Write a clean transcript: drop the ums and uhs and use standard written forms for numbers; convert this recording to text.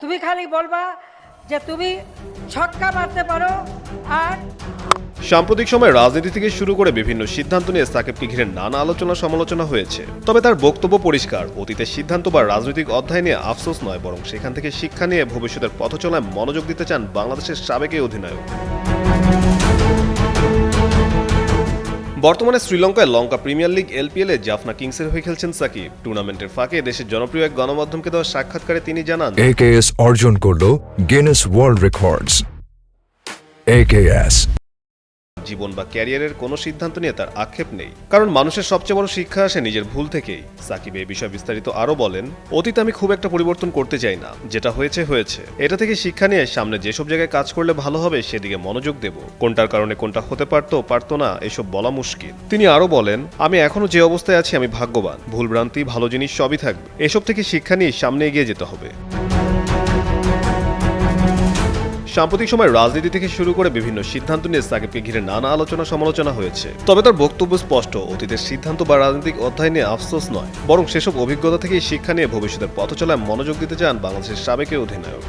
তুমি খালি বলবা যে তুমি ছক্কা মারতে পারো আর সাম্প্রতিক সময়ে রাজনীতি থেকে শুরু করে বিভিন্ন সিদ্ধান্ত নিয়ে সাকিবকে ঘিরে নানা আলোচনা সমালোচনা হয়েছে। তবে তার বক্তব্য পরিষ্কার, অতীতের সিদ্ধান্ত বা রাজনৈতিক অধ্যায় নিয়ে আফসোস নয়, বরং সেখান থেকে শিক্ষা নিয়ে ভবিষ্যতের পথচলায় মনোযোগ দিতে চান বাংলাদেশের সাবেক এই অধিনায়ক। বর্তমানে শ্রীলঙ্কায় লঙ্কা প্রিমিয়ার লিগ এলপিএল এ জাফনা কিংসের হয়ে খেলছেন সাকিব। টুর্নামেন্টের ফাঁকে দেশের জনপ্রিয় এক গণমাধ্যমকে দেওয়া সাক্ষাৎকারে তিনি জানান, AKS অর্জন করল গিনেস ওয়ার্ল্ড রেকর্ডস। AKS জীবন বা ক্যারিয়ারের কোনো সিদ্ধান্ত নিয়ে তার আক্ষেপ নেই, কারণ মানুষের সবচেয়ে বড় শিক্ষা আসে নিজের ভুল থেকেই। সাকিব এই বিষয়ে বিস্তারিত আরও বলেন, অতীত আমি খুব একটা পরিবর্তন করতে চাই না, যেটা হয়েছে হয়েছে। এটা থেকে শিক্ষা নিয়ে সামনে যেসব জায়গায় কাজ করলে ভালো হবে সেদিকে মনোযোগ দেব। কোনটার কারণে কোনটা হতে পারতো না এসব বলা মুশকিল। তিনি আরও বলেন, আমি এখনো যে অবস্থায় আছি আমি ভাগ্যবান। ভুলভ্রান্তি, ভালো জিনিস সবই থাকবে, এসব থেকে শিক্ষা নিয়ে সামনে এগিয়ে যেতে হবে। সাম্প্রতিক সময় রাজনীতি থেকে শুরু করে বিভিন্ন সিদ্ধান্ত নিয়ে সাকিবকে ঘিরে নানা আলোচনা সমালোচনা হয়েছে। তবে তার বক্তব্য স্পষ্ট, অতীতের সিদ্ধান্ত বা রাজনৈতিক অধ্যায় নিয়ে আফসোস নয়, বরং সেসব অভিজ্ঞতা থেকেই শিক্ষা নিয়ে ভবিষ্যতের পথচলায় মনোযোগ দিতে চান বাংলাদেশের সাবেক এই অধিনায়ক।